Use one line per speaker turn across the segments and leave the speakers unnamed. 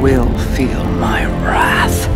will feel my wrath.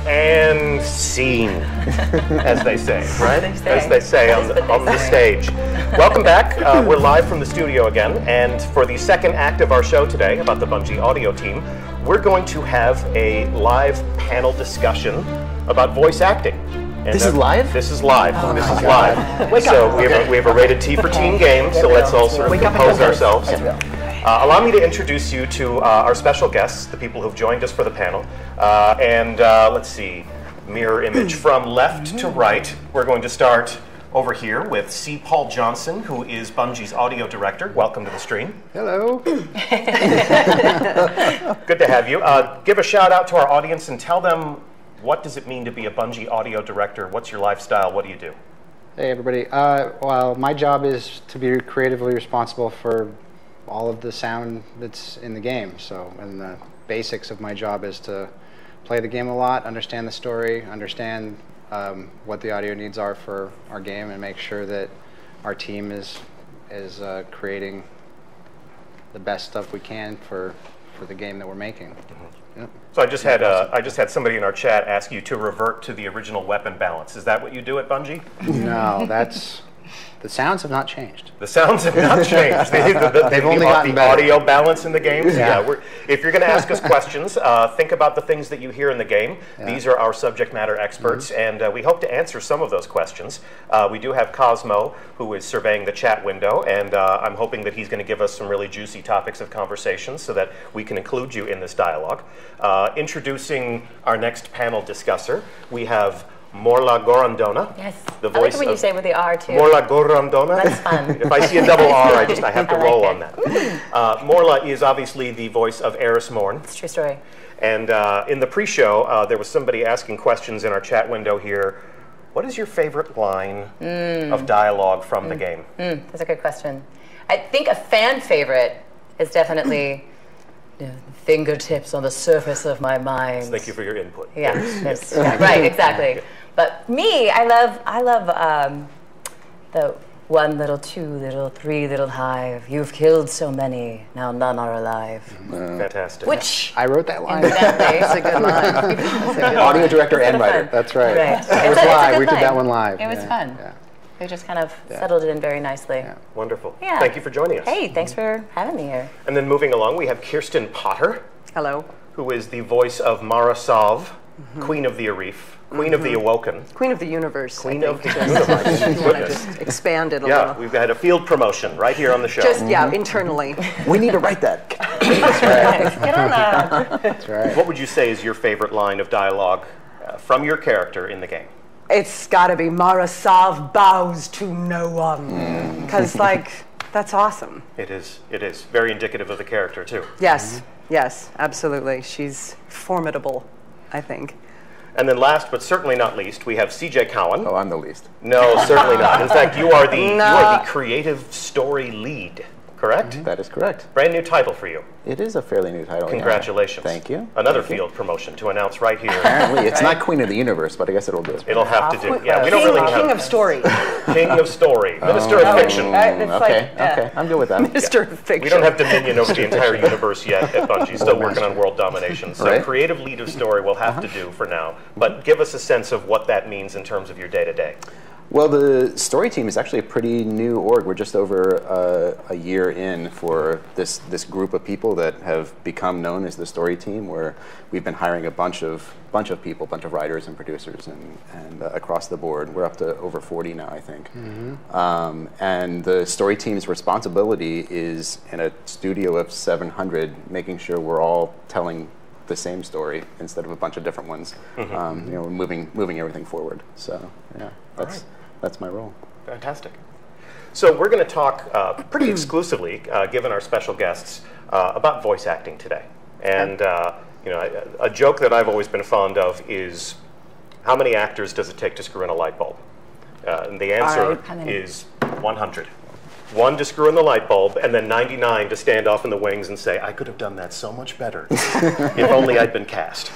And scene, as they say, right? As they say on the stage. Welcome back. We're live from the studio again, and for the second act of our show today about the Bungie audio team, we're going to have a live panel discussion about voice acting. And
this is live?
This is live.
Oh,
this is live. So we have a rated T for teen game, so let's all sort of compose ourselves. Allow me to introduce you to our special guests, the people who've joined us for the panel. Let's see, mirror image from left to right. We're going to start over here with C. Paul Johnson, who is Bungie's audio director. Welcome to the stream.
Hello.
Good to have you. Give a shout out to our audience and tell them, what does it mean to be a Bungie audio director? What's your lifestyle? What do you do?
Hey, everybody. Well, my job is to be creatively responsible for all of the sound that's in the game. So, and the basics of my job is to play the game a lot, understand the story, understand what the audio needs are for our game, and make sure that our team is creating the best stuff we can for the game that we're making. Yep.
So I just had somebody in our chat ask you to revert to the original weapon balance. Is that what you do at Bungie?
No, that's the sounds have not changed.
The sounds have not changed. They've
only gotten better.
Audio balance in the games.
Yeah.
If you're going to ask us questions, think about the things that you hear in the game. Yeah. These are our subject matter experts, and we hope to answer some of those questions. We do have Cosmo, who is surveying the chat window, and I'm hoping that he's going to give us some really juicy topics of conversation so that we can include you in this dialogue. Introducing our next panel discusser, we have Morla Gorondona.
Yes.
The voice
I like it when you say it with the R too.
Morla Gorondona.
That's fun.
If I see a double R, I have to roll on that. Morla is obviously the voice of Eris Morn.
It's a true story.
And in the pre-show, there was somebody asking questions in our chat window here. What is your favorite line of dialogue from the game?
That's a good question. I think a fan favorite is definitely fingertips on the surface of my mind.
Thank you for your input.
Yeah, right, exactly. Yeah. But me, I love the 1 little, 2 little, 3 little hive. You've killed so many, now none are alive.
Fantastic.
Which
I wrote that line.
That's a good line.
Audio director and writer.
That's right.
Right.
It was live. We did that one live.
It was fun. Yeah. We just kind of settled it in very nicely. Yeah.
Wonderful.
Yeah.
Thank you for joining us.
Hey, thanks for having me here.
And then moving along, we have Kirsten Potter.
Hello.
Who is the voice of Mara Sov, Queen of the Arif, Queen of the Awoken.
Queen of the Universe.
Queen of the Universe.
You want to just expand it a little.
Yeah, we've had a field promotion right here on the show.
Just, internally.
We need to write that.
That's right.
Get on that.
That's right.
What would you say is your favorite line of dialogue from your character in the game?
It's got to be Mara Sov bows to no one. Because, that's awesome.
It is. It is. Very indicative of the character, too.
Yes. Yes, absolutely. She's formidable, I think.
And then last, but certainly not least, we have CJ Cowan.
Oh, I'm the least.
No, certainly not. In fact, you are the creative story lead. correct?
That is correct.
Brand new title for you.
It is a fairly new title.
Congratulations.
Yeah. Thank you.
Another field promotion to announce right here.
Apparently, it's not Queen of the Universe, but I guess it'll do.
It'll have to do. Yeah, we
King,
don't really
King
have
of Story.
King of Story, Minister of Fiction.
Okay, I'm good with that.
Minister of Fiction.
We don't have dominion over the entire universe yet at Bungie. Still working on world domination. So
Right.
creative lead of story will have to do for now. But give us a sense of what that means in terms of your day-to-day.
Well, the story team is actually a pretty new org. We're just over a year in for this group of people that have become known as the story team, where we've been hiring a bunch of people, bunch of writers and producers, and across the board. We're up to over 40 now, I think. And the story team's responsibility is, in a studio of 700, making sure we're all telling the same story instead of a bunch of different ones. You know, moving everything forward. So yeah, that's my role.
Fantastic. So we're going to talk pretty exclusively, given our special guests, about voice acting today. And you know, a joke that I've always been fond of is, how many actors does it take to screw in a light bulb? And the answer is 100. 1 to screw in the light bulb, and then 99 to stand off in the wings and say, I could have done that so much better if only I'd been cast.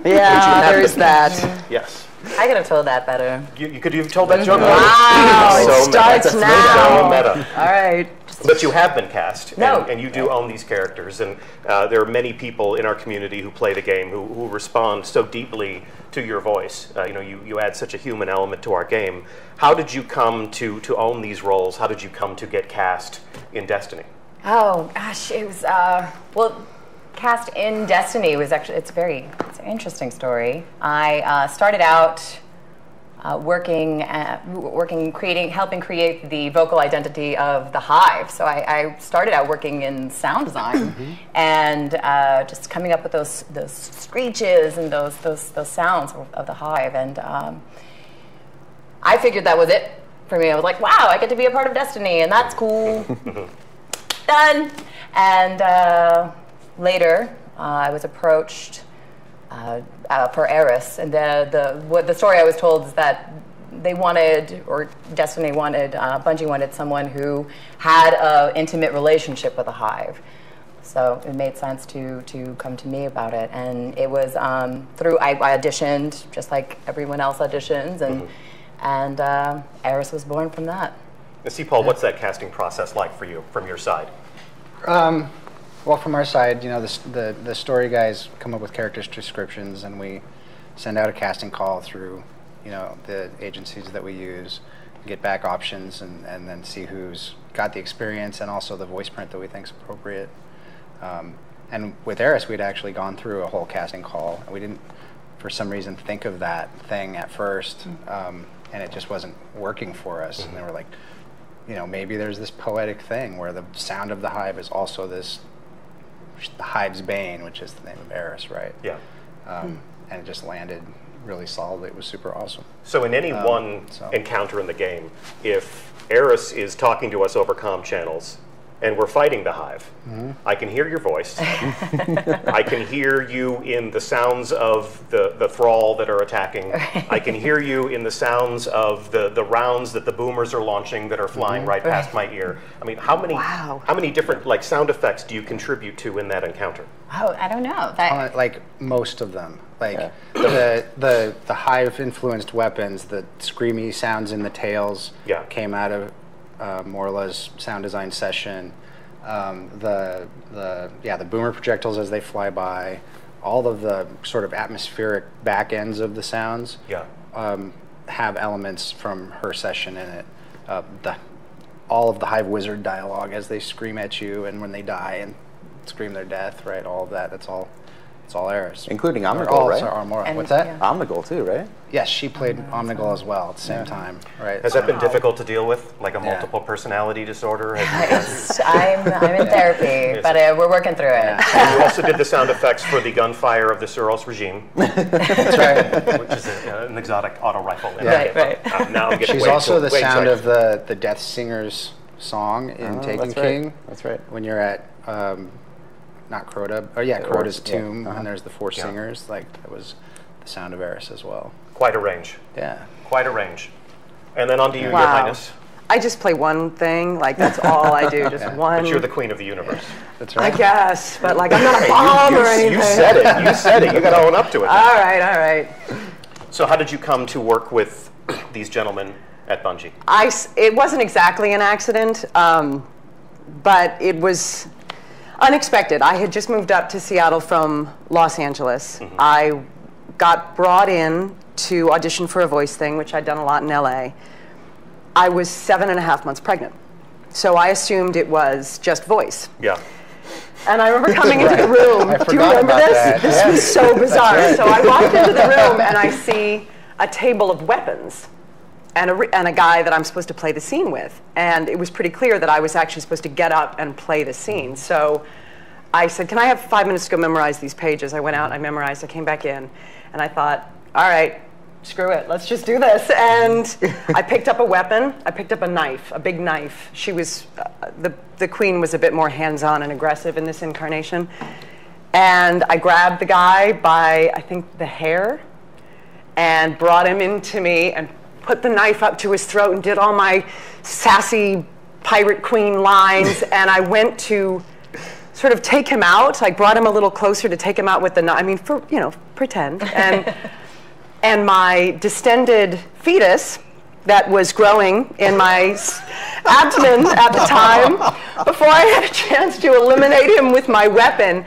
Yeah, there's that.
Yes.
I could have told that better.
You could have told that joke.
Wow,
So
it starts
meta.
now.
So meta.
All right.
But you have been cast,
No.
and you do own these characters, and there are many people in our community who play the game who respond so deeply to your voice. You know, you add such a human element to our game. How did you come to own these roles? How did you come to get cast in Destiny?
Oh gosh, it was well, cast in Destiny was actually it's an interesting story. I started out helping create the vocal identity of the Hive. So I started out working in sound design and just coming up with those screeches and those sounds of the Hive. And I figured that was it for me. I was like, wow, I get to be a part of Destiny, and that's cool. Done. And later, I was approached for Eris, and the story I was told is that they wanted, or Destiny wanted, Bungie wanted someone who had an intimate relationship with a Hive. So it made sense to come to me about it, and it was through I auditioned just like everyone else auditions, and Eris was born from that.
See, Paul, what's that casting process like for you from your side?
Well, from our side, you know, the story guys come up with characters descriptions, and we send out a casting call through, you know, the agencies that we use, get back options, and then see who's got the experience and also the voice print that we think is appropriate. And with Eris, we'd actually gone through a whole casting call, and we didn't, for some reason, think of that thing at first, and it just wasn't working for us. And they were like, you know, maybe there's this poetic thing where the sound of the Hive is also the Hive's bane, which is the name of Eris, right?
Yeah.
And it just landed really solidly. It was super awesome.
So in any one encounter in the game, if Eris is talking to us over comm channels and we're fighting the Hive, I can hear your voice. I can hear you in the sounds of the thrall that are attacking. I can hear you in the sounds of the rounds that the boomers are launching that are flying right past my ear. I mean, how many different like sound effects do you contribute to in that encounter?
Oh, I don't know.
Like most of them. Like the Hive influenced weapons, the screamy sounds in the tails came out of Morla's sound design session. The boomer projectiles as they fly by, all of the sort of atmospheric back ends of the sounds have elements from her session in it. All of the Hive Wizard dialogue as they scream at you and when they die and scream their death, right? All of that, it's all Eris.
Including Omnigul, right?
Armora. What's that?
Omnigul too, right?
Yes, she played Omnigul as well at the same time, right?
Has that been difficult to deal with, like a multiple personality disorder?
I'm in therapy, but we're working through it.
And you also did the sound effects for the gunfire of the Suros regime.
That's right.
Which is an exotic auto rifle.
Right.
Now I'm getting
She's also the sound of the Death Singer's song in Taken King.
That's right.
When you're at not Crota, Crota's tomb, and there's the four singers. Like that was the sound of Eris as well.
Quite a range.
Yeah.
Quite a range. And then on to you, Your Highness.
I just play one thing. Like, that's all I do, just one.
But you're the queen of the universe.
That's right.
I guess, but like, I'm not a bomb or anything.
You said it. You said it. You got to own up to it.
All right, all right.
So how did you come to work with these gentlemen at Bungie?
It wasn't exactly an accident, but it was unexpected. I had just moved up to Seattle from Los Angeles. I got brought in to audition for a voice thing, which I'd done a lot in LA. I was 7.5 months pregnant. So I assumed it was just voice.
Yeah.
And I remember coming into the room. Do you remember this?
That.
This was so bizarre. Right. So I walked into the room and I see a table of weapons and a guy that I'm supposed to play the scene with. And it was pretty clear that I was actually supposed to get up and play the scene. So I said, can I have 5 minutes to go memorize these pages? I went out, I memorized, I came back in, and I thought, all right, screw it, let's just do this. And I picked up a weapon. I picked up a knife, a big knife. She was, the queen was a bit more hands-on and aggressive in this incarnation. And I grabbed the guy by, I think, the hair and brought him into me and put the knife up to his throat and did all my sassy pirate queen lines. And I went to sort of take him out. I brought him a little closer to take him out with the knife. I mean, for, you know, pretend. And my distended fetus that was growing in my abdomen at the time, before I had a chance to eliminate him with my weapon,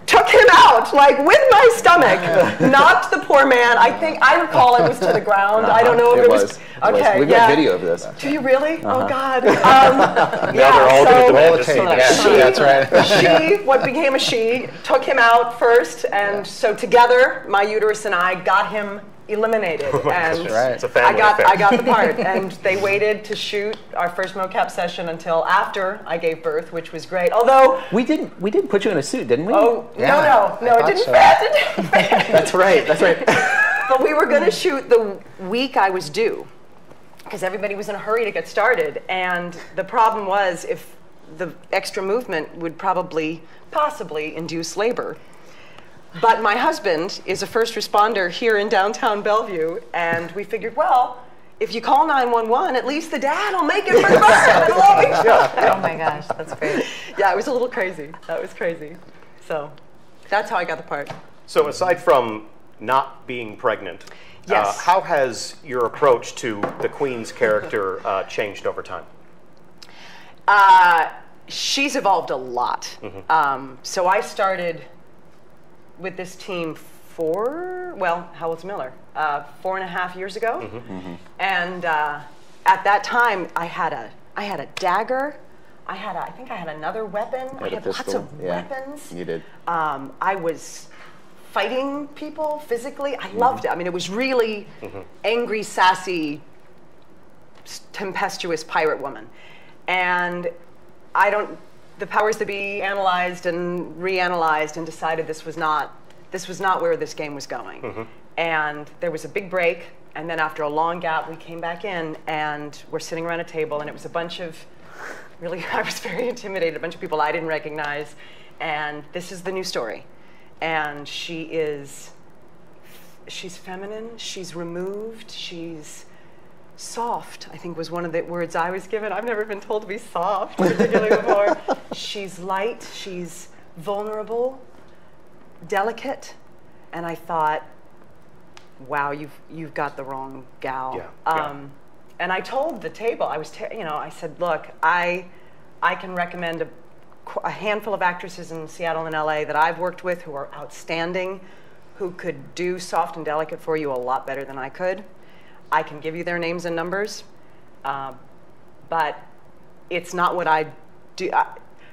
took him out, like, with my stomach, knocked the poor man. I recall it was to the ground. I don't know if it was. Okay,
We've got video of this.
Do you really? Oh, God.
Now they're all going to demand to see that.
That's right.
She, what became a she, took him out first, and so together, my uterus and I got him eliminated. And
It's a family affair.
I got the part, and they waited to shoot our first mocap session until after I gave birth, which was great. Although
We didn't put you in a suit, didn't we?
no, it didn't fit.
That's right. That's right.
But we were going to shoot the week I was due, because everybody was in a hurry to get started. And the problem was, if the extra movement would possibly induce labor. But my husband is a first responder here in downtown Bellevue, and we figured, well, if you call 911, at least the dad will make it for the birth.
Oh my gosh, that's great.
Yeah, it was a little crazy. That was crazy. So that's how I got the part.
So aside from not being pregnant,
Yes.
how has your approach to the Queen's character changed over time?
She's evolved a lot. So I started with this team how old's Miller? 4.5 years ago. And at that time, I had a dagger. I think I had another weapon. I had lots of weapons.
You did.
I was fighting people physically. I loved it. I mean, it was really angry, sassy, tempestuous pirate woman. And the powers that be analyzed and reanalyzed and decided this was not where this game was going. And there was a big break, and then after a long gap, we came back in, and we're sitting around a table, and it was a bunch of, really, I was very intimidated, a bunch of people I didn't recognize, and this is the new story. And she's feminine, she's removed, she's soft, I think was one of the words I was given. I've never been told to be soft, particularly before. She's light, she's vulnerable, delicate, and I thought, wow, you've got the wrong gal. And I told the table, I said, look, I can recommend a handful of actresses in Seattle and LA that I've worked with who are outstanding, who could do soft and delicate for you a lot better than I could. I can give you their names and numbers, but it's not what I do.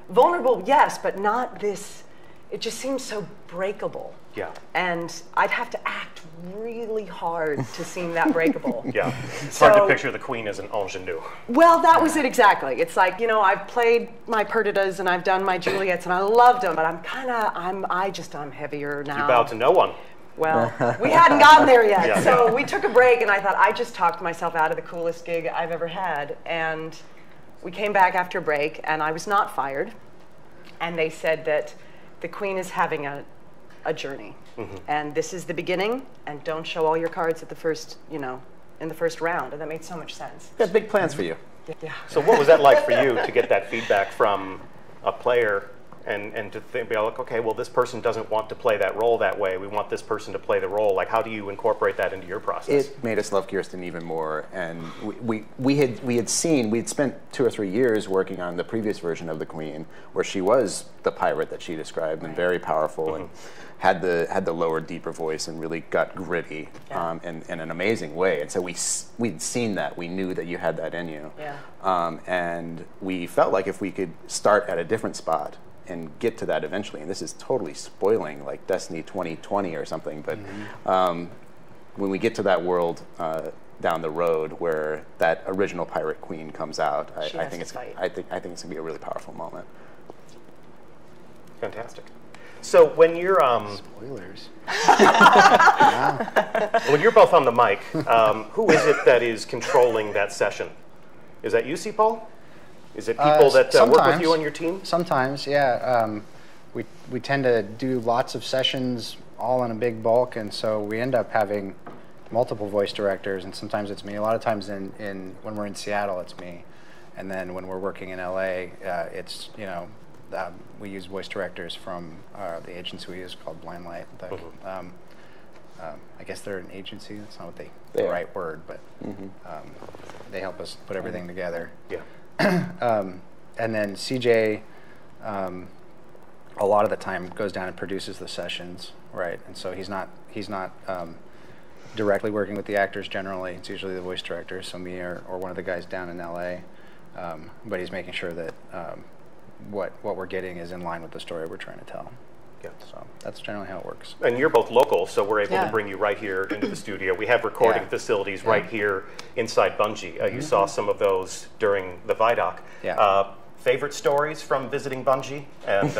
Vulnerable, yes, but not this. It just seems so breakable.
Yeah.
And I'd have to act really hard to seem that breakable.
Yeah. It's hard to picture the Queen as an ingenue.
Well, that was it exactly. It's like, I've played my Perdidas and I've done my Juliets and I loved them, but I'm heavier now.
You bow to no one.
Well, we hadn't gotten there yet. So we took a break, and I thought, I just talked myself out of the coolest gig I've ever had. And we came back after a break, and I was not fired. And they said that the Queen is having a journey. And this is the beginning, and don't show all your cards at the first, in the first round. And that made so much sense.
Got big plans for you.
Yeah.
So what was that like for you to get that feedback from a player and to be like, okay, well, this person doesn't want to play that role that way. We want this person to play the role. Like, how do you incorporate that into your process?
It made us love Kirsten even more, and we'd spent 2 or 3 years working on the previous version of the Queen, where she was the pirate that she described, and very powerful, and had the lower, deeper voice, and really got gritty in an amazing way. And so we'd seen that, we knew that you had that in you, and we felt like if we could start at a different spot and get to that eventually, and this is totally spoiling like Destiny 2020 or something, but when we get to that world down the road where that original pirate queen comes out, I think it's gonna be a really powerful moment.
Fantastic. So when you're
Spoilers.
when you're both on the mic, who is it that is controlling that session? Is that you, Paul? Is it people that work with you on your team?
Sometimes, yeah. We tend to do lots of sessions all in a big bulk, and so we end up having multiple voice directors, and sometimes it's me. A lot of times when we're in Seattle, it's me. And then when we're working in LA, it's, we use voice directors from the agency we use called Blind Light. I guess they're an agency. That's not the right word, but they help us put everything together.
Yeah.
And then CJ, a lot of the time goes down and produces the sessions, right? And so he's not directly working with the actors generally. It's usually the voice director, so me or one of the guys down in LA. But he's making sure that what we're getting is in line with the story we're trying to tell.
Yeah.
So that's generally how it works.
And you're both local, so we're able to bring you right here into the studio. We have recording facilities right here inside Bungie. You saw some of those during the Vidoc.
Yeah.
Favorite stories from visiting Bungie and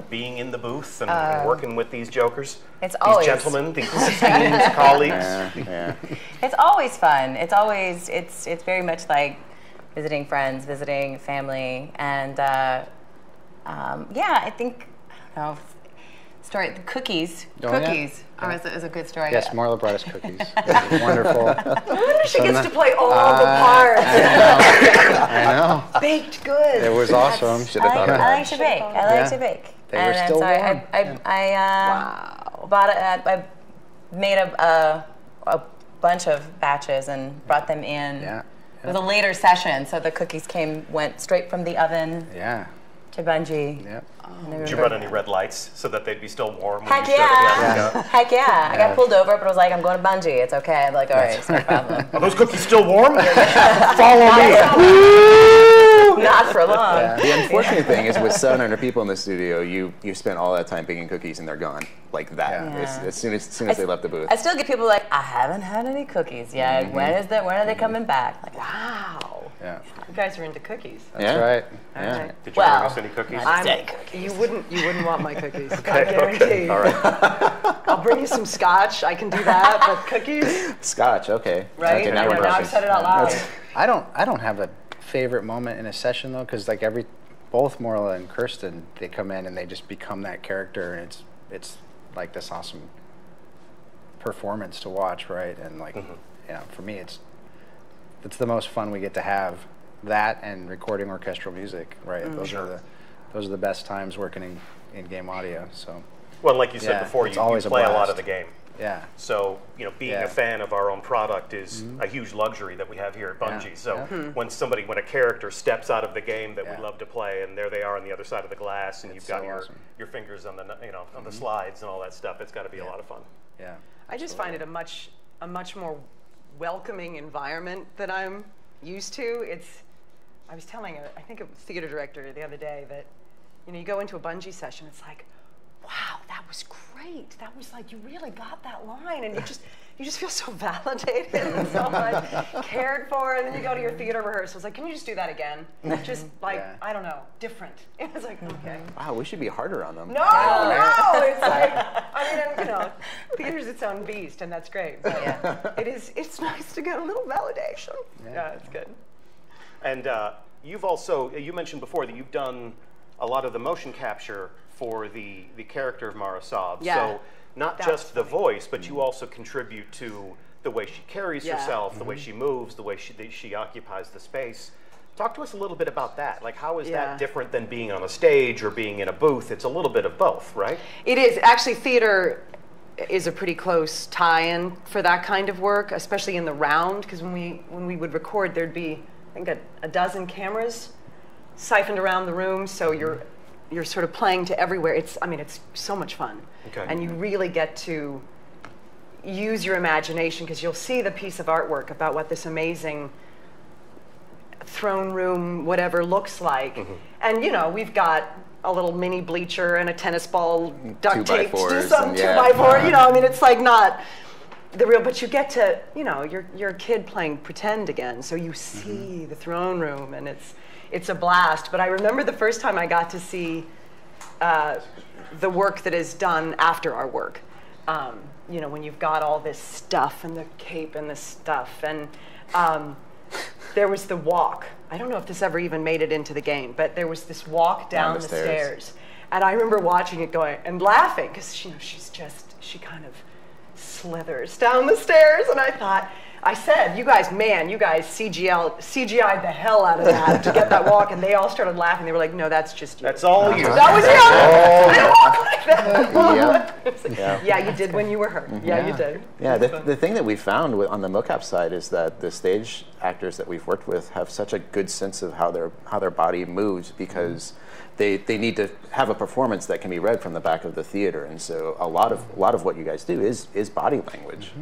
being in the booth and working with these jokers?
It's always
these gentlemen, these esteemed colleagues.
Yeah.
It's always fun. It's always it's very much like visiting friends, visiting family, and I think I don't know. Story, the cookies. Cookies is a good story.
Yes, Marla brought us cookies. It was wonderful.
I wonder she gets to play all the parts.
I know.
Baked good.
It was awesome.
Should have thought of
I
that.
like to bake. I like to bake.
They were still warm.
I made a bunch of batches and brought them in.
Yeah.
It was a later session, so the cookies went straight from the oven to Bungie.
Yeah.
Did you run any red lights so that they'd be still warm?
Heck yeah! Heck yeah! I got pulled over, but I was like, I'm going to Bungie. It's okay. I'm like, all right, it's no problem.
Are those cookies still warm? Follow me!
Not for long.
Yeah. The unfortunate thing is with 700 people in the studio, you spend all that time baking cookies and they're gone. Like that.
Yeah.
As soon as they left the booth.
I still get people like, I haven't had any cookies yet. When are they coming back? Like, wow.
Yeah.
You guys are into cookies.
Yeah.
Right.
Yeah.
Right.
Did you bring us any cookies?
You wouldn't want my cookies. I guarantee.
All right.
I'll bring you some scotch. I can do that, but cookies,
Scotch, okay.
right?
Okay, now we're
Now I've
talking.
said it out loud.
I don't have a favorite moment in a session though, because like both Morla and Kirsten, they come in and they just become that character, and it's like this awesome performance to watch, right? And like, for me, it's the most fun we get to have. That and recording orchestral music, right? Those are the best times working in game audio. So.
Well, like you said before, you play a lot of the game.
Yeah.
So, being a fan of our own product is a huge luxury that we have here at Bungie.
Yeah.
So when a character steps out of the game that we love to play, and there they are on the other side of the glass, and you've got your fingers on the on the slides and all that stuff, it's got to be a lot of fun.
Yeah.
I just find it a much more welcoming environment that I'm used to. I was telling I think a theater director the other day that you go into a Bungie session, it's like, wow, that was great. That was like, you really got that line, and you just feel so validated and so much cared for. And then you go to your theater rehearsal, it's like, can you just do that again? Just like, I don't know, different. It's like, okay.
Wow, we should be harder on them.
No, it's like, theater's its own beast, and that's great. But it's nice to get a little validation. Yeah, it's good.
And you mentioned before that you've done a lot of the motion capture for the character of Mara Sov.
Yeah.
So not just the voice, but you also contribute to the way she carries herself, the way she moves, the way she occupies the space. Talk to us a little bit about that. Like, how is
Yeah.
that different than being on a stage or being in a booth? It's a little bit of both, right?
It is. Actually, theater is a pretty close tie-in for that kind of work, especially in the round, because when we would record, there'd be, I think, a dozen cameras siphoned around the room, so you're sort of playing to everywhere. It's so much fun.
Okay.
And you really get to use your imagination, because you'll see the piece of artwork about what this amazing throne room, whatever, looks like. And, you know, we've got a little mini bleacher and a tennis ball duct taped to
2x4s
some
and
2x4, you know, I mean, it's like not the real, but you get to, you know, you're a kid playing pretend again, so you see the throne room, and it's a blast. But I remember the first time I got to see the work that is done after our work. You know, when you've got all this stuff and the cape and the stuff, and there was the walk. I don't know if this ever even made it into the game, but there was this walk down the stairs. And I remember watching it going and laughing, because, you know, she kind of slithers down the stairs, and I said, you guys CGI'd the hell out of that to get that walk, and they all started laughing. They were like, no, that's just you.
That's all you.
That was you. I didn't walk like that. Yeah, you did when you were her. Yeah, you did.
Yeah, the thing that we found on the mocap side is that the stage actors that we've worked with have such a good sense of how their body moves, because they need to have a performance that can be read from the back of the theater, and so a lot of what you guys do is body language,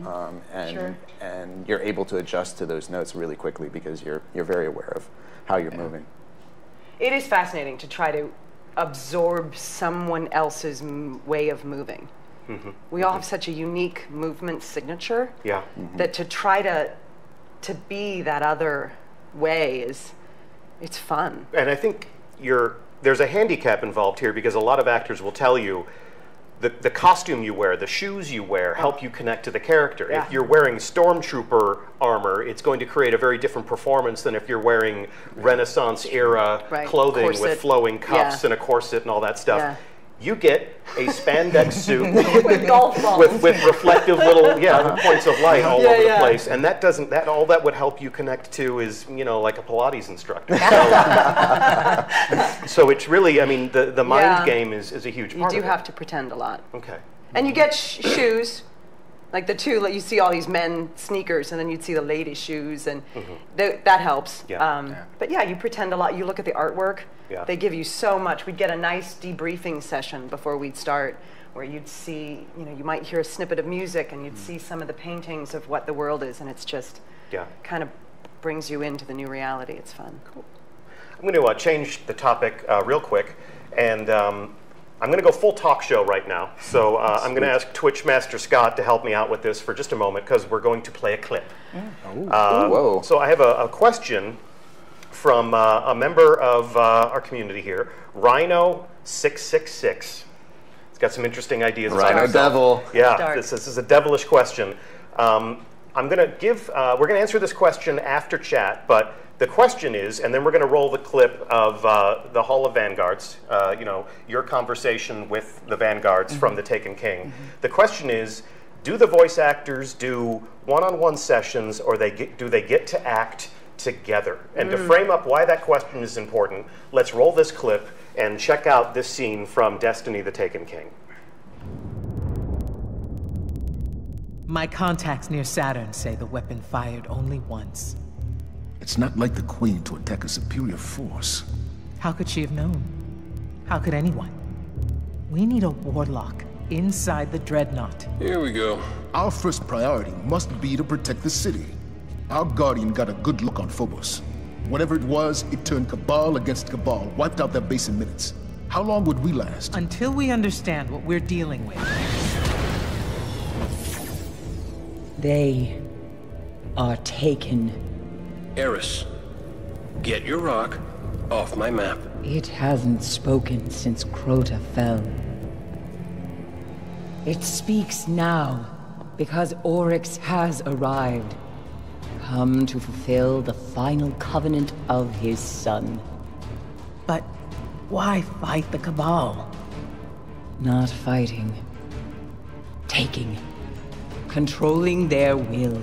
and you're able to adjust to those notes really quickly because you're very aware of how you're moving.
It is fascinating to try to absorb someone else's way of moving. We all have such a unique movement signature that to try to be that other way it's fun.
And I think there's a handicap involved here, because a lot of actors will tell you the costume you wear, the shoes you wear, help you connect to the character.
Yeah.
If you're wearing stormtrooper armor, it's going to create a very different performance than if you're wearing Renaissance era clothing with flowing cuffs and a corset and all that stuff.
Yeah.
You get a spandex suit
With golf balls.
with reflective little points of light all over the place, and all that would help you connect to is, you know, like a Pilates instructor. So it's really, I mean, the mind game is a huge part of it.
You do have to pretend a lot.
Okay.
And you get shoes, like you see all these men sneakers, and then you'd see the lady shoes, and that helps.
Yeah.
But yeah, you pretend a lot. You look at the artwork.
Yeah.
They give you so much. We'd get a nice debriefing session before we'd start, where you'd see, you know, you might hear a snippet of music, and you'd see some of the paintings of what the world is, and it's just kind of brings you into the new reality. It's fun. Cool.
I'm going to change the topic real quick, and I'm going to go full talk show right now. So I'm going to ask Twitch Master Scott to help me out with this for just a moment, because we're going to play a clip.
Whoa.
So I have a question from a member of our community here, Rhino666. It's got some interesting ideas.
Rhino Devil.
Yeah, this is a devilish question. I'm going to we're going to answer this question after chat, but the question is, and then we're going to roll the clip of the Hall of Vanguards, you know, your conversation with the Vanguards from the Taken King. The question is, do the voice actors do one-on-one sessions, or do they get to act together? And to frame up why that question is important, let's roll this clip and check out this scene from Destiny: The Taken King.
My contacts near Saturn say the weapon fired only once.
It's not like the Queen to attack a superior force.
How could she have known? How could anyone? We need a warlock inside the Dreadnought.
Here we go.
Our first priority must be to protect the city. Our Guardian got a good look on Phobos. Whatever it was, it turned Cabal against Cabal, wiped out their base in minutes. How long would we last?
Until we understand what we're dealing with.
They are taken.
Eris, get your rock off my map.
It hasn't spoken since Crota fell. It speaks now because Oryx has arrived, come to fulfill the final covenant of his son.
But why fight the Cabal?
Not fighting. Taking. Controlling their will.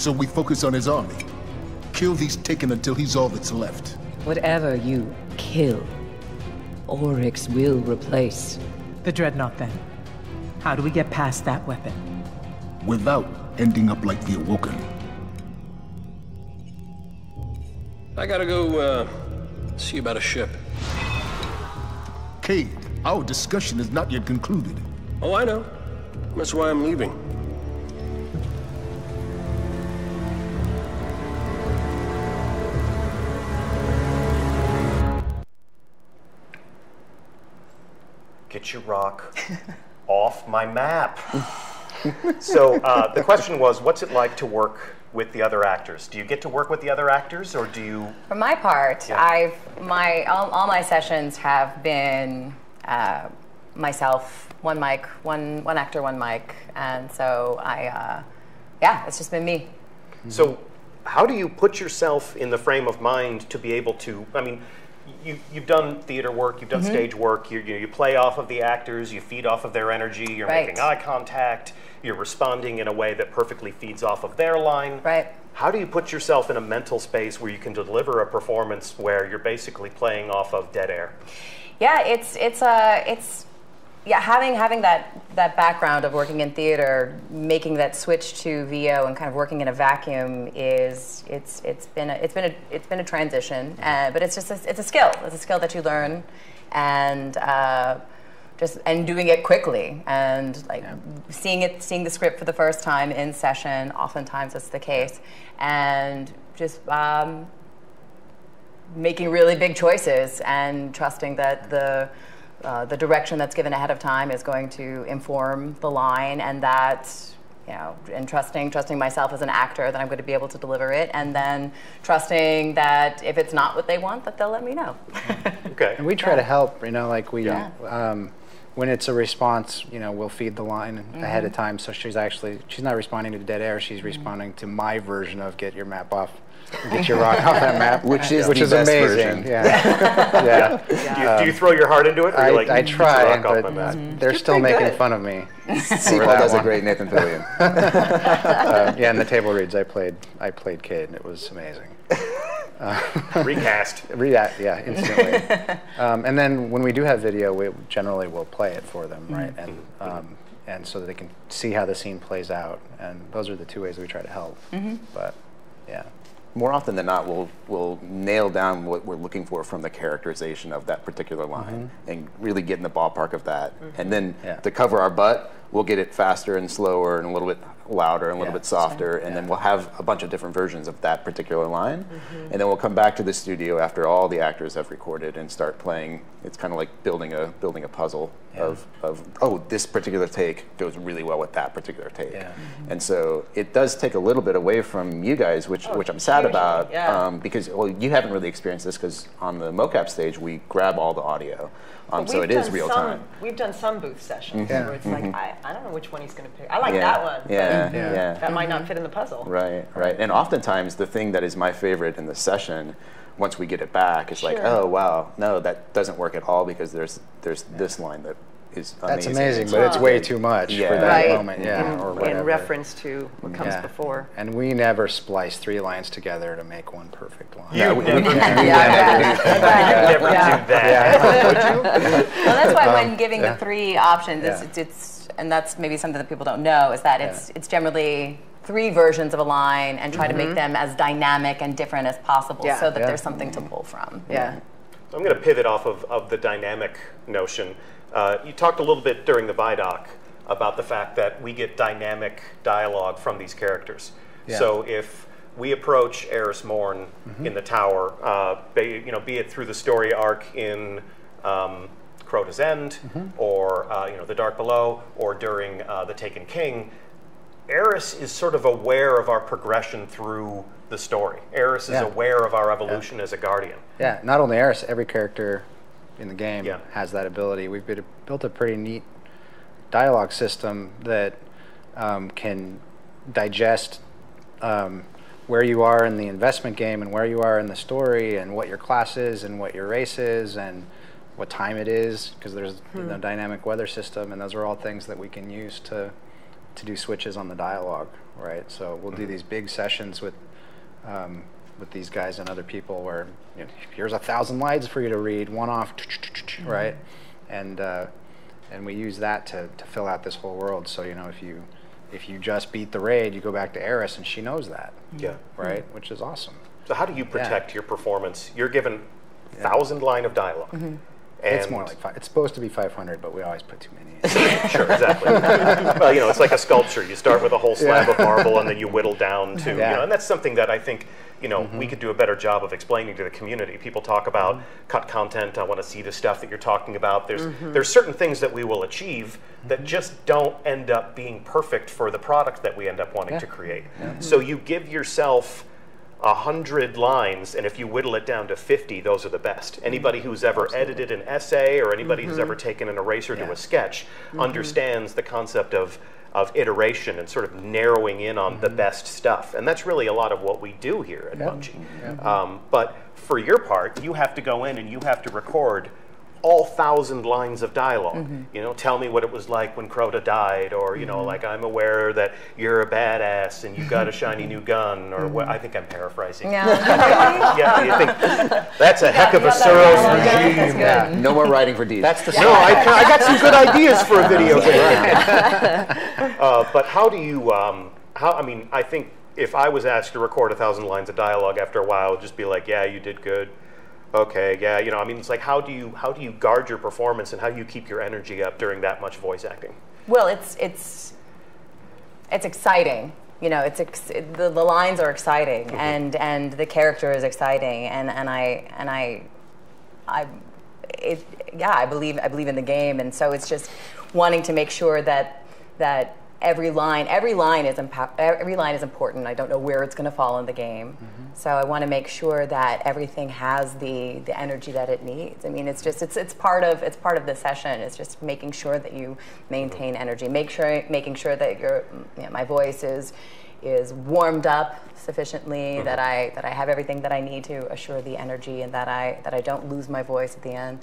So we focus on his army. Kill these Taken until he's all that's left.
Whatever you kill, Oryx will replace.
The Dreadnought, then. How do we get past that weapon?
Without ending up like the Awoken.
I gotta go, see about a ship.
Cade, our discussion is not yet concluded.
Oh, I know. That's why I'm leaving.
Get your rock off my map. So the question was, what's it like to work with the other actors? Do you get to work with the other actors, or do you?
For my part,
Yeah.
all my sessions have been myself, one mic, one actor, one mic, and so yeah, it's just been me.
So how do you put yourself in the frame of mind to be able to, I mean, you've done theater work, you've done stage work, you play off of the actors, you feed off of their energy, you're making eye contact, you're responding in a way that perfectly feeds off of their line.
Right.
How do you put yourself in a mental space where you can deliver a performance where you're basically playing off of dead air?
Yeah, it's having that background of working in theater, making that switch to VO and kind of working in a vacuum is it's been a transition, but it's a skill. It's a skill that you learn, and doing it quickly, and like seeing the script for the first time in session. Oftentimes that's the case, and just making really big choices and trusting that the direction that's given ahead of time is going to inform the line, and that, and trusting myself as an actor that I'm going to be able to deliver it, and then trusting that if it's not what they want, that they'll let me know.
Okay.
And we try to help, like we, when it's a response, we'll feed the line ahead of time, so she's not responding to dead air, she's responding to my version of get your map off. Get your rock off that map,
which is
amazing.
version.
Yeah.
Do you throw your heart into it? Or
I try, but they're still making fun of me.
Sequel does a great Nathan Fillion.
Yeah, in the table reads, I played Cade, and it was amazing.
Recast.
Yeah, instantly. And then when we do have video, we generally will play it for them, right? And so that they can see how the scene plays out. And those are the two ways we try to help. But yeah.
More often than not, we'll nail down what we're looking for from the characterization of that particular line and really get in the ballpark of that. And then to cover our butt, we'll get it faster and slower and a little bit louder and a little bit softer, and then we'll have a bunch of different versions of that particular line. And then we'll come back to the studio after all the actors have recorded and start playing. It's kind of like building a puzzle of oh, this particular take goes really well with that particular take. And so it does take a little bit away from you guys, which I'm sad about, because you haven't really experienced this, because on the mocap stage we grab all the audio. So it is real time.
We've done some booth sessions where it's like, I don't know which one he's going to pick. I like that one. That might not fit in the puzzle.
Right. And oftentimes the thing that is my favorite in the session, once we get it back, is like, oh wow, no, that doesn't work at all, because there's this line that is amazing.
That's amazing, but it's way too much for that moment, or whatever.
In reference to what comes before.
And we never splice 3 lines together to make one perfect line.
You never do that. Would you?
Well, that's why when giving the 3 options, it's and that's maybe something that people don't know, is that it's generally 3 versions of a line, and try to make them as dynamic and different as possible, so that there's something to pull from.
So I'm going to pivot off of the dynamic notion. You talked a little bit during the Vidoc about the fact that we get dynamic dialogue from these characters. So if we approach Eris Morn in the tower, be it through the story arc in Crota's End, or The Dark Below, or during The Taken King, Eris is sort of aware of our progression through the story. Eris is aware of our evolution as a guardian.
Yeah, not only Eris, every character in the game has that ability. We've built a pretty neat dialogue system that can digest where you are in the investment game, and where you are in the story, and what your class is, and what your race is, and what time it is, because there's the dynamic weather system, and those are all things that we can use to to do switches on the dialogue, right? So we'll do these big sessions with these guys and other people where, you know, here's 1,000 lines for you to read, one off, right? And we use that to fill out this whole world. So, you know, if you just beat the raid, you go back to Eris and she knows that.
Yeah.
Right? Which is awesome.
So how do you protect your performance? You're given 1,000 line of dialogue. And
it's more like it's supposed to be 500, but we always put too many in.
Sure, exactly. Well, you know, it's like a sculpture. You start with a whole slab of marble, and then you whittle down to, you know, and that's something that I think, you know, we could do a better job of explaining to the community. People talk about cut content. I want to see the stuff that you're talking about. There's certain things that we will achieve that just don't end up being perfect for the product that we end up wanting to create. So you give yourself 100 lines, and if you whittle it down to 50, those are the best. Anybody who's ever edited an essay or anybody who's ever taken an eraser to a sketch understands the concept of iteration and sort of narrowing in on the best stuff. And that's really a lot of what we do here at Bungie. But for your part, you have to go in and you have to record all 1,000 lines of dialogue. You know, tell me what it was like when Crota died, or, you know, like, I'm aware that you're a badass and you got a shiny new gun, or what, I think I'm paraphrasing. Yeah, you think that's a heck of a Suros regime.
Yeah. No more writing for Deej.
That's the
No, I got some good ideas for a video game. But how do you, I mean, I think if I was asked to record 1,000 lines of dialogue after a while, I'd just be like, yeah, you did good. Okay, yeah, you know, I mean, it's like, how do you guard your performance and how do you keep your energy up during that much voice acting?
Well, it's exciting. You know, the lines are exciting, and the character is exciting, I believe in the game, and so it's just wanting to make sure that every line is important. I don't know where it's going to fall in the game, so I want to make sure that everything has the energy that it needs. I mean, it's part of the session. It's just making sure that you maintain energy, making sure that my voice is warmed up sufficiently, that I have everything that I need to assure the energy, and that I don't lose my voice at the end.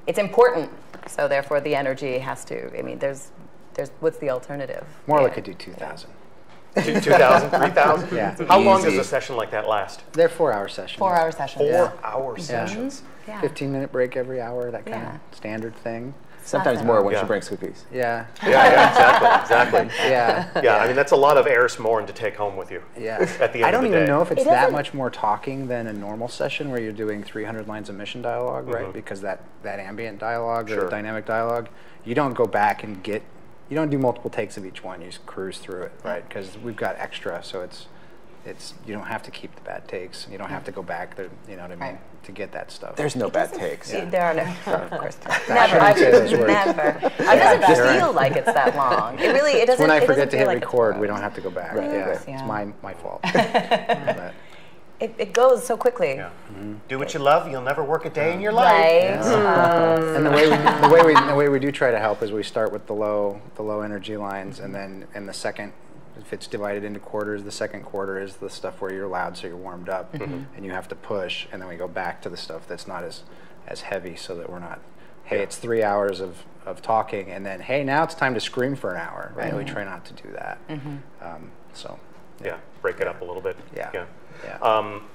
It's important. So therefore, the energy has to. I mean, there's what's the alternative?
Morla could do 2,000.
2,000, 3,000?
Yeah.
How long does a session like that last?
They're 4-hour sessions.
4-hour sessions.
4-hour sessions.
15-minute break every hour. That kind of standard thing.
Sometimes more when she brings cookies.
Yeah.
Exactly.
Yeah.
I mean, that's a lot of Eris Morn to take home with you.
Yeah.
At the end of the day.
I don't even know if it's that much more talking than a normal session where you're doing 300 lines of mission dialogue, right? Because that ambient dialogue or dynamic dialogue, you don't go back and you don't do multiple takes of each one. You just cruise through it, right? Because we've got extra, so it's you don't have to keep the bad takes. You don't have to go back there, you know what I mean, to get that stuff.
There's no bad takes.
There are no, of course. Never. It doesn't feel like it's that long. It really, it doesn't.
When I forget to hit
like
record, we don't have to go back.
Right.
It's my fault. But
it goes so quickly.
Yeah. Do what you love. You'll never work a day in your life.
Right.
And the way we do try to help is we start with the low energy lines, and then in the second, if it's divided into quarters, the second quarter is the stuff where you're loud, so you're warmed up, and you have to push, and then we go back to the stuff that's not as heavy, so that we're not, hey, it's 3 hours of talking, and then, hey, now it's time to scream for an hour, right? We try not to do that. So
break it up a little bit.
Yeah.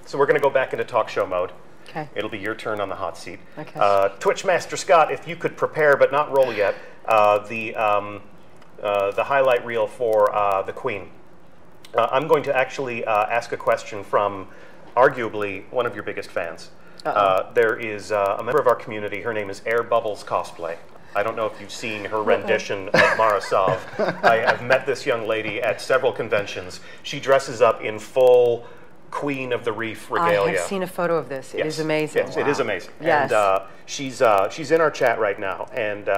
So we're going to go back into talk show mode.
Okay.
It'll be your turn on the hot seat.
Okay.
Twitch Master Scott, if you could prepare but not roll yet, the highlight reel for the Queen. I'm going to actually ask a question from arguably one of your biggest fans. There is a member of our community. Her name is Air Bubbles Cosplay. I don't know if you've seen her rendition of Mara Sov. I've met this young lady at several conventions. She dresses up in full Queen of the Reef regalia.
I have seen a photo of this. It is amazing.
Yes, it is amazing.
Yes.
And she's in our chat right now. And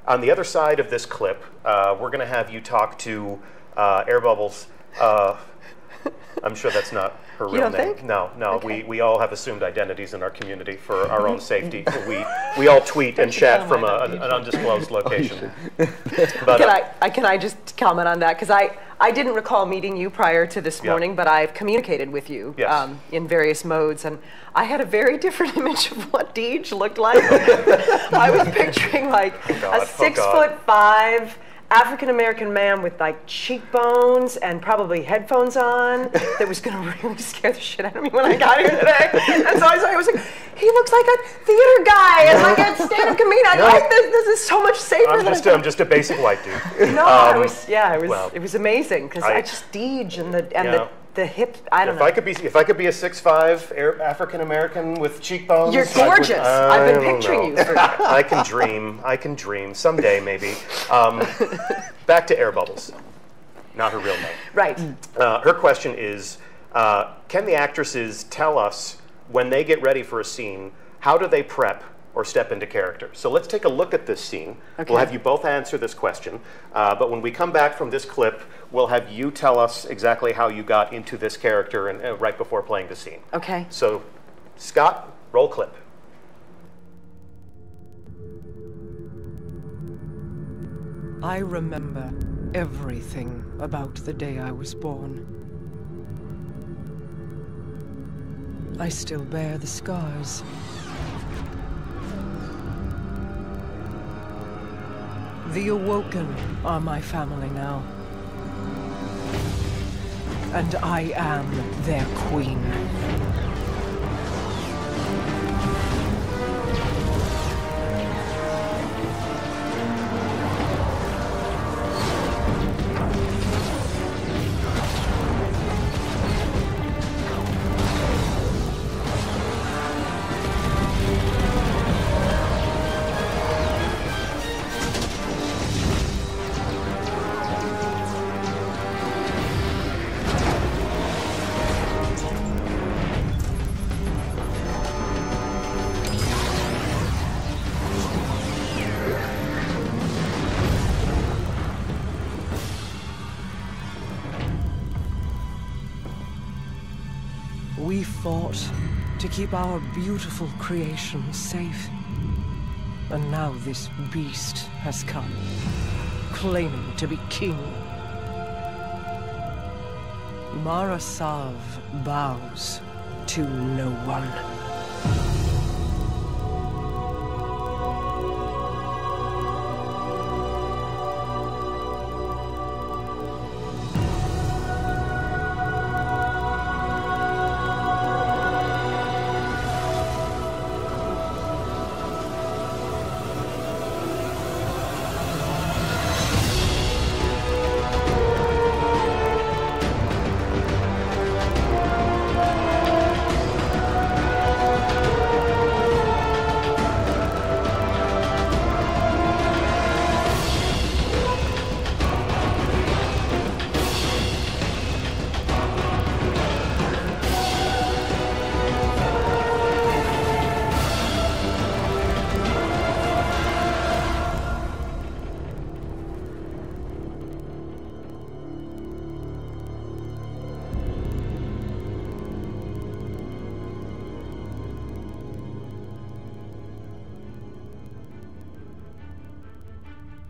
on the other side of this clip, we're going to have you talk to Air Bubbles. I'm sure that's not her real name.
Think?
No.
Okay.
We all have assumed identities in our community for our own safety. We all tweet and chat from an undisclosed location.
But, can I just comment on that? Because I I didn't recall meeting you prior to this morning, but I've communicated with you in various modes, and I had a very different image of what Deej looked like. I was picturing like a 6'5" African-American man with like cheekbones and probably headphones on that was going to really scare the shit out of me when I got here today. And so I was like, he looks like a theater guy and like a stand-up comedian. I like this. This is so much safer
I'm just a basic white dude.
No, it was amazing because I just Deej and the hip. I don't know.
If I could be a 6'5" African American with cheekbones,
you're gorgeous. I've been picturing you. For
I can dream. I can dream someday, maybe. Back to Air Bubbles, not her real name.
Right.
Her question is: can the actresses tell us when they get ready for a scene? How do they prep or step into character? So let's take a look at this scene. Okay. We'll have you both answer this question. But when we come back from this clip, we'll have you tell us exactly how you got into this character and right before playing the scene.
Okay.
So, Scott, roll clip.
I remember everything about the day I was born. I still bear the scars. The Awoken are my family now. And I am their queen. We fought to keep our beautiful creation safe. And now this beast has come, claiming to be king. Mara Sov bows to no one.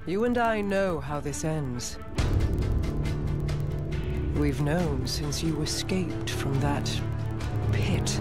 You and I know how this ends. We've known since you escaped from that pit.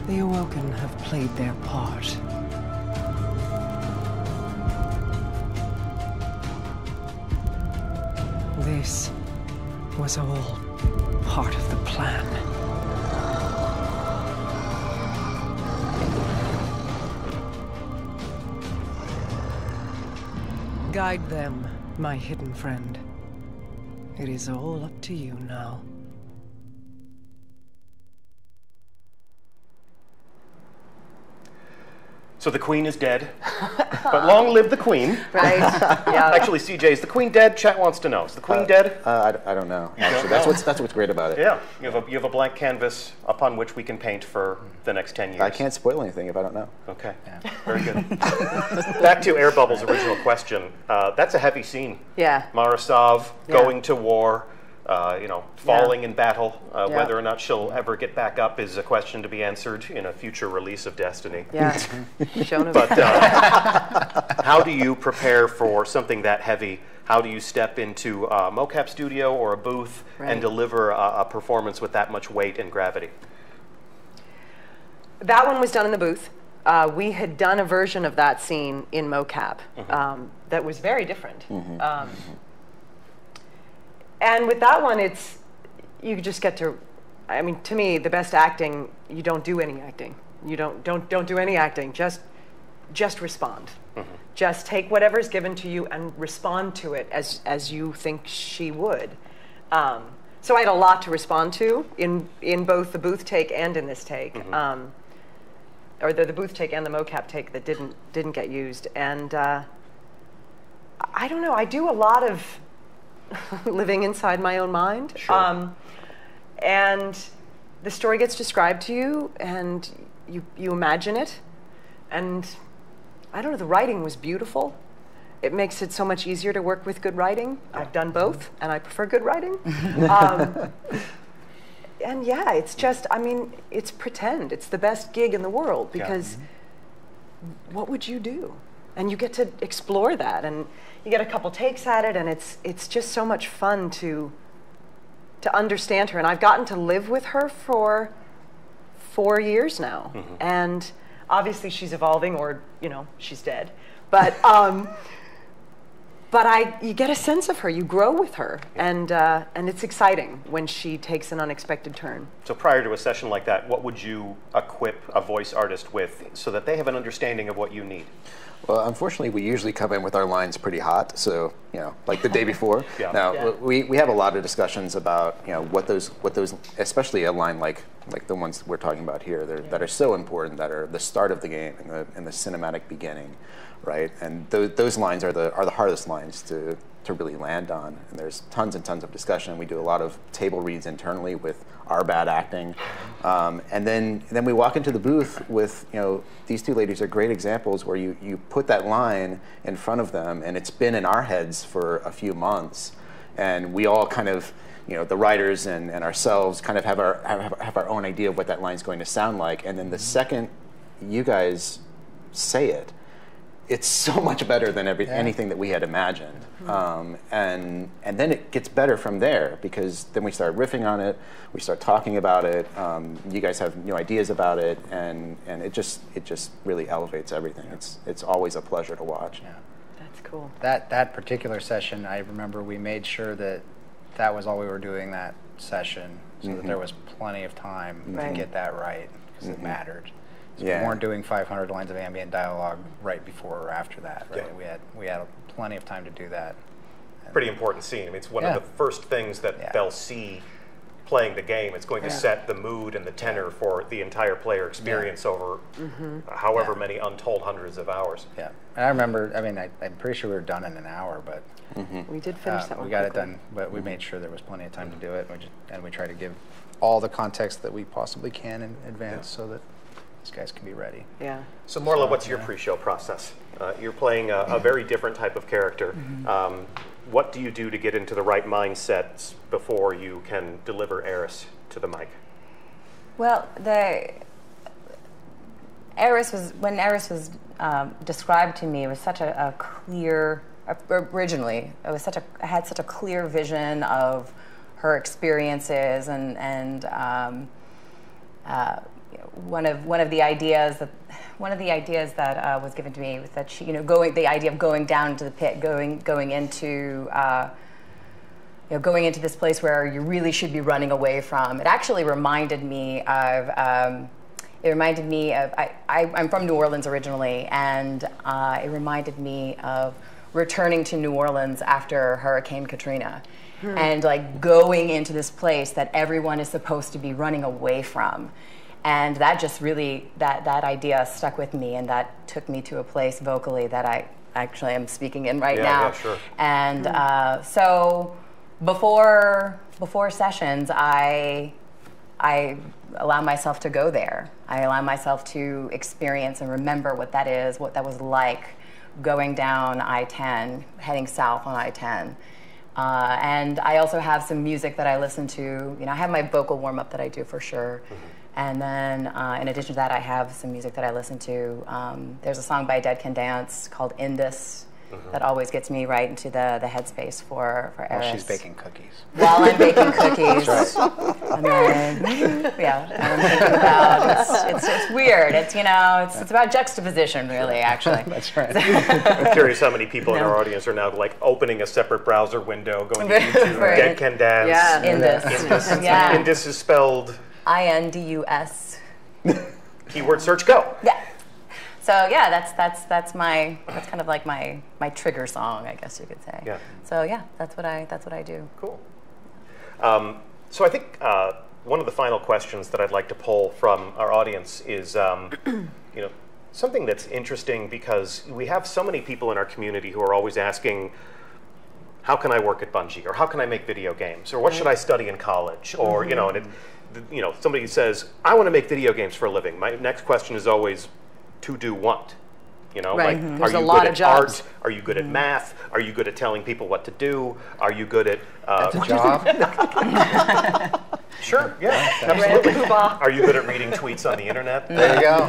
The Awoken have played their part. This was all part of the plan. Guide them, my hidden friend. It is all up to you now.
So the queen is dead, but long live the queen.
Right. Yeah.
Actually, CJ, is the queen dead? Chat wants to know. Is the queen dead?
I don't know. Actually, that's what's great about it.
Yeah, you have a blank canvas upon which we can paint for the next 10 years.
I can't spoil anything if I don't know.
Okay, very good. Back to Air Bubble's original question. That's a heavy scene.
Yeah.
Mara Sov going to war. Falling in battle. Whether or not she'll ever get back up is a question to be answered in a future release of Destiny.
Yeah.
But how do you prepare for something that heavy? How do you step into a mocap studio or a booth and deliver a performance with that much weight and gravity?
That one was done in the booth. We had done a version of that scene in mocap that was very different. And with that one, you just get to, I mean, to me, the best acting, you don't do any acting. You don't do any acting. Just respond. Just take whatever's given to you and respond to it as you think she would. So I had a lot to respond to in both the booth take and in this take, or the booth take and the mocap take that didn't get used. And I don't know. I do a lot of living inside my own mind. Sure. And the story gets described to you, and you imagine it. And I don't know, the writing was beautiful. It makes it so much easier to work with good writing. I've done both, and I prefer good writing. And yeah, it's just, I mean, it's pretend. It's the best gig in the world, because what would you do? And you get to explore that, and you get a couple takes at it, and it's just so much fun to understand her. And I've gotten to live with her for 4 years now, and obviously she's evolving, or she's dead. But you get a sense of her. You grow with her, and it's exciting when she takes an unexpected turn.
So prior to a session like that, what would you equip a voice artist with so that they have an understanding of what you need?
Well, unfortunately, we usually come in with our lines pretty hot, so like the day before. Now we have a lot of discussions about what those, especially a line like the ones we're talking about here, that are so important, that are the start of the game and the cinematic beginning, right? And those lines are the hardest lines to really land on. And there's tons and tons of discussion. We do a lot of table reads internally with our bad acting, and then we walk into the booth with these two ladies are great examples where you put that line in front of them, and it's been in our heads for a few months, and we all kind of the writers and ourselves kind of have our own idea of what that line's going to sound like, and then the second you guys say it, it's so much better than anything that we had imagined. And then it gets better from there, because then we start riffing on it, we start talking about it, you guys have new ideas about it, and it just really elevates everything. It's always a pleasure to watch.
Yeah.
That's cool.
That particular session, I remember we made sure that was all we were doing that session, so that there was plenty of time to get that right, because it mattered. So we weren't doing 500 lines of ambient dialogue right before or after that. Right?
Yeah.
We had plenty of time to do that.
Pretty important scene. I mean, it's one of the first things that they'll see playing the game. It's going to set the mood and the tenor for the entire player experience over however many untold hundreds of hours.
Yeah, and I remember. I mean, I'm pretty sure we were done in an hour, but
we did finish that one.
We got it done, but we made sure there was plenty of time to do it, and we try to give all the context that we possibly can in advance, so that these guys can be ready.
Yeah.
So Morla, what's your pre-show process? You're playing a very different type of character. What do you do to get into the right mindset before you can deliver Eris to the mic?
Well, Eris was described to me, it was such a clear, originally, I had such a clear vision of her experiences, and one of the ideas that was given to me was that she, the idea of going down to the pit, going into this place where you really should be running away from. It actually reminded me of. I'm from New Orleans originally, and it reminded me of returning to New Orleans after Hurricane Katrina, and like going into this place that everyone is supposed to be running away from. And that just really, that idea stuck with me, and that took me to a place vocally that I actually am speaking in right now.
Yeah, sure.
And so before sessions, I allow myself to go there. I allow myself to experience and remember what that is, what that was like going down I-10, heading south on I-10. And I also have some music that I listen to. You know, I have my vocal warm-up that I do for sure. And then in addition to that, I have some music that I listen to. There's a song by Dead Can Dance called Indus that always gets me right into the headspace for Eris.
While she's baking cookies.
While I'm baking cookies.
That's right.
And then, yeah, I'm thinking about, it's weird. It's, you know, it's about juxtaposition, really, actually.
That's right.
I'm curious how many people in our audience are now like opening a separate browser window, going to YouTube, Dead Can Dance.
Yeah.
Indus. Yeah.
Indus is spelled
INDUS.
keyword search go.
Yeah. So yeah, that's kind of like my trigger song, I guess you could say.
Yeah.
So yeah, that's what I do.
Cool. So I think one of the final questions that I'd like to pull from our audience is, you know, something that's interesting because we have so many people in our community who are always asking, how can I work at Bungie, or how can I make video games, or what should I study in college, or you know, and you know, somebody says, I want to make video games for a living. My next question is always, to do what? You know,
Right.
like,
There's
are
a
you
lot
good
of
at
jobs.
art? Are you good at math? Are you good at telling people what to do? Are you good at
That's a job.
Sure, yeah, absolutely. Are you good at reading tweets on the internet?
There you go.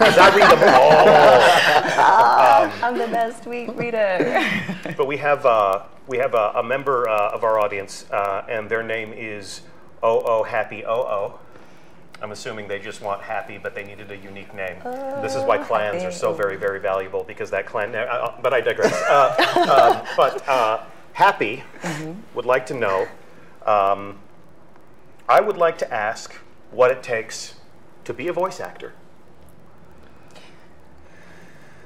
As I read them all.
I'm the best tweet reader.
But we have a member of our audience, and their name is OO Happy OO. I'm assuming they just want happy, but they needed a unique name. This is why clans are so very, very valuable, because that clan. But I digress. Happy would like to know. I would like to ask what it takes to be a voice actor.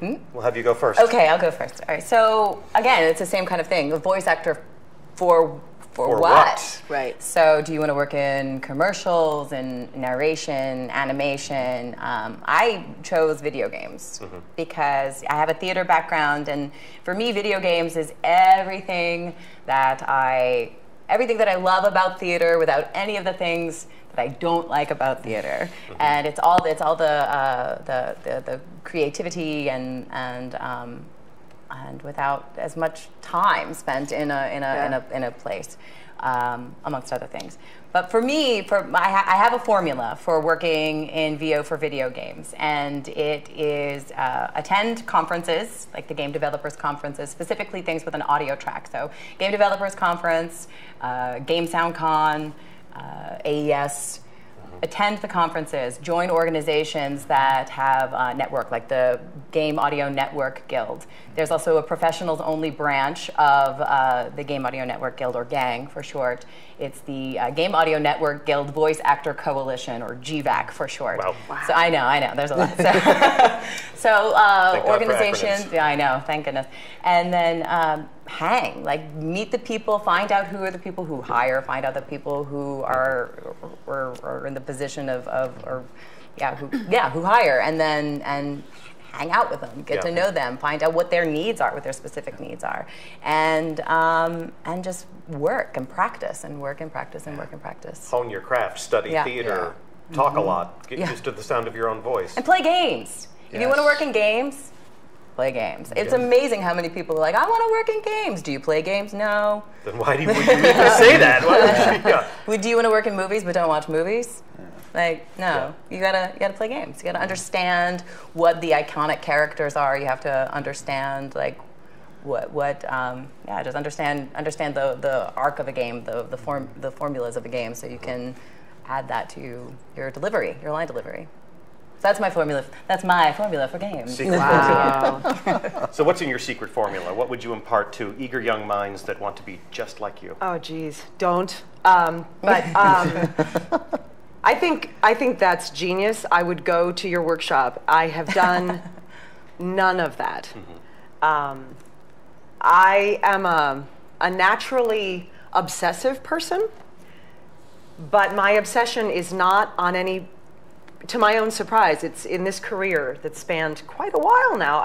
We'll have you go first.
Okay, I'll go first. All right. So again, it's the same kind of thing. A voice actor for what?
Right.
So do you want to work in commercials and narration, animation? I chose video games because I have a theater background, and for me, video games is everything that I love about theater without any of the things that I don't like about theater. And it's all the creativity and without as much time spent in a place, amongst other things. But for me, I have a formula for working in VO for video games, and it is attend conferences, like the Game Developers Conferences, specifically things with an audio track. So Game Developers Conference, Game SoundCon, AES. Attend the conferences, join organizations that have a network, like the Game Audio Network Guild. There's also a professionals-only branch of the Game Audio Network Guild, or GANG for short. It's the Game Audio Network Guild Voice Actor Coalition, or GVAC for short.
Wow.
So I know, there's a lot. So organizations, yeah, I know, thank goodness. And then meet the people, find out who are the people who hire, find out the people who are in the position who hire, and then hang out with them, get to know them, find out what their needs are, what their specific needs are, and just work and practice and work and practice and work and practice.
Hone your craft, study theater, talk a lot, get used to the sound of your own voice.
And play games. If you want to work in games, play games. It's amazing how many people are like, I want to work in games. Do you play games? No.
Then why would you even say that?
Do you want to work in movies but don't watch movies? Like, no. You gotta play games. You gotta understand what the iconic characters are. You have to understand like just understand the arc of a game, the formulas of a game, so you can add that to your delivery, your line delivery. So that's my formula. That's my formula for games.
Wow. So what's in your secret formula? What would you impart to eager young minds that want to be just like you?
Oh, geez, don't. I think that's genius. I would go to your workshop. I have done none of that. I am a naturally obsessive person, but my obsession is not on any to my own surprise, it's in this career that spanned quite a while now.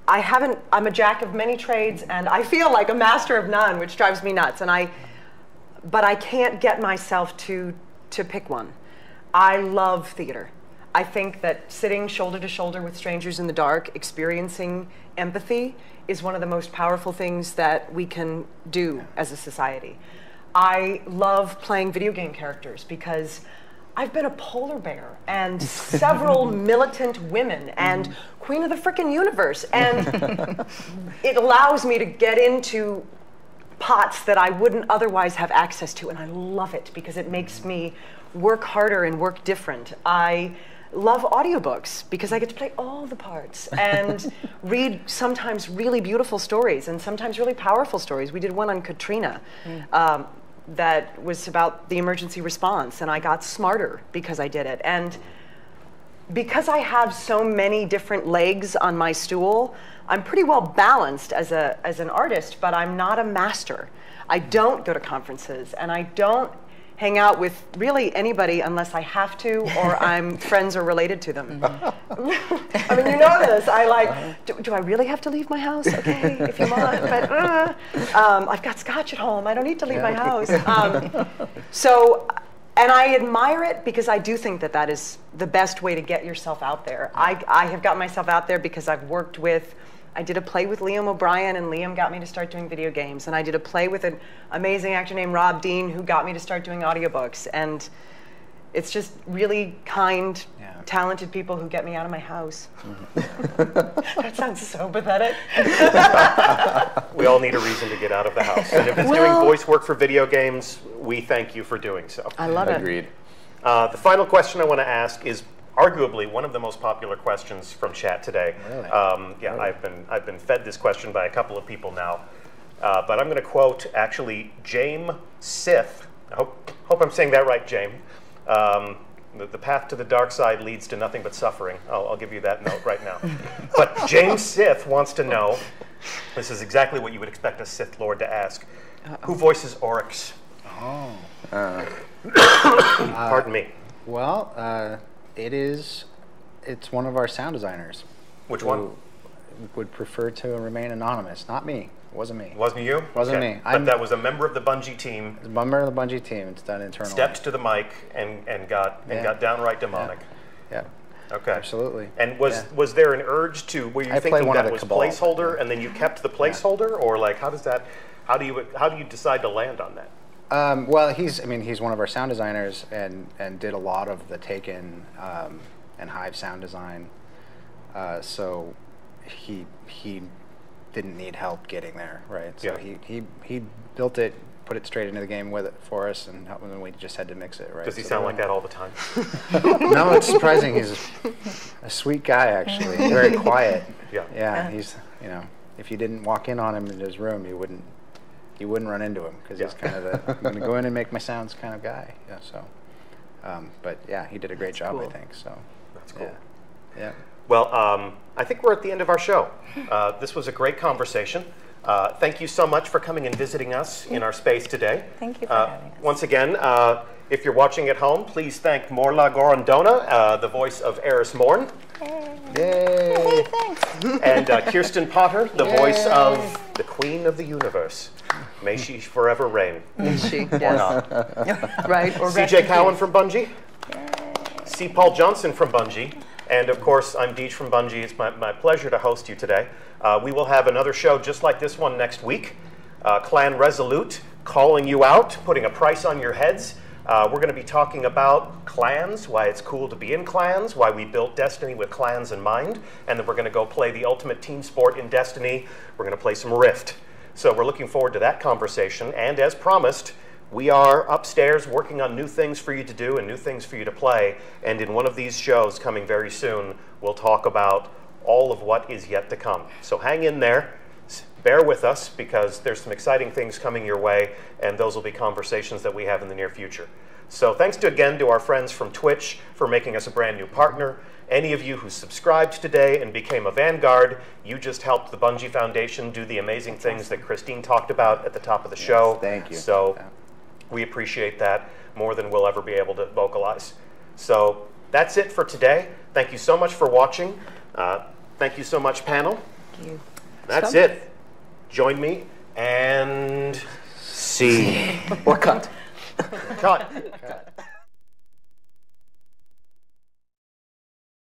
I'm a jack of many trades, and I feel like a master of none, which drives me nuts. But I can't get myself to pick one. I love theater. I think that sitting shoulder to shoulder with strangers in the dark, experiencing empathy, is one of the most powerful things that we can do as a society. I love playing video game characters because I've been a polar bear and several militant women and queen of the frickin' universe, and it allows me to get into pots that I wouldn't otherwise have access to, and I love it because it makes me work harder and work different. I love audiobooks because I get to play all the parts and read sometimes really beautiful stories and sometimes really powerful stories. We did one on Katrina that was about the emergency response, and I got smarter because I did it. And because I have so many different legs on my stool, I'm pretty well balanced as an artist, but I'm not a master. I don't go to conferences, and I don't hang out with really anybody unless I have to or I'm friends or related to them. I mean, you know this. I like, do I really have to leave my house? Okay, if you want, but I've got scotch at home. I don't need to leave my house. And I admire it because I do think that that is the best way to get yourself out there. I have got myself out there because I've worked with, I did a play with Liam O'Brien, and Liam got me to start doing video games. And I did a play with an amazing actor named Rob Dean, who got me to start doing audiobooks. And it's just really kind, talented people who get me out of my house. That sounds so pathetic.
We all need a reason to get out of the house. And if it's doing voice work for video games, we thank you for doing so.
I love it.
Agreed.
The final question I want to ask is arguably one of the most popular questions from chat today.
Really?
I've been fed this question by a couple of people now, but I'm going to quote actually James Sith. I hope I'm saying that right, James. The path to the dark side leads to nothing but suffering. I'll give you that note right now. But James Sith wants to know, this is exactly what you would expect a Sith Lord to ask, who voices Oryx? Pardon me.
Well, it's one of our sound designers.
Which one?
Would prefer to remain anonymous. Not me. It wasn't me.
Wasn't you?
Wasn't me.
But that was a member of the Bungie team.
A member of the Bungie team. It's done internally.
Stepped to the mic and got downright demonic.
Yeah.
Okay.
Absolutely.
And was there an urge to, were you thinking that was placeholder and then you kept the placeholder, or like how do you decide to land on that?
Well, he's one of our sound designers and did a lot of the Taken and Hive sound design. So he didn't need help getting there, right? So he built it, put it straight into the game with it for us, and we just had to mix it, right?
Does he sound like that all the time?
No, it's surprising. He's a sweet guy, actually. Very quiet. Yeah. He's, if you didn't walk in on him in his room, you wouldn't run into him because he's kind of the I'm going to go in and make my sounds kind of guy. Yeah. So, but yeah, he did a great job, cool. I think. So
that's cool.
Yeah.
Well, I think we're at the end of our show. This was a great conversation. Thank you so much for coming and visiting us in our space today.
Thank you for having us.
Once again, if you're watching at home, please thank Morla Gorondona, the voice of Eris Morn.
Yay!
Yay!
Thanks.
And Kirsten Potter, the voice of the Queen of the Universe. May she forever reign.
May she?
Or not.
Right. Or
CJ Cowan from Bungie. C. Paul Johnson from Bungie. And of course, I'm Deej from Bungie. It's my pleasure to host you today. We will have another show just like this one next week. Clan Resolute, calling you out, putting a price on your heads. We're going to be talking about clans, why it's cool to be in clans, why we built Destiny with clans in mind, and then we're going to go play the ultimate team sport in Destiny. We're going to play some Rift. So we're looking forward to that conversation, and as promised, we are upstairs working on new things for you to do and new things for you to play, and in one of these shows coming very soon, we'll talk about all of what is yet to come. So hang in there. Bear with us because there's some exciting things coming your way, and those will be conversations that we have in the near future. So thanks again to our friends from Twitch for making us a brand new partner. Any of you who subscribed today and became a Vanguard, you just helped the Bungie Foundation do the amazing things that Christine talked about at the top of the show.
Thank you.
So we appreciate that more than we'll ever be able to vocalize. So That's it for today. Thank you so much for watching. Thank you so much, panel.
Thank you.
That's it. Join me and see.
Or cut.
Cut.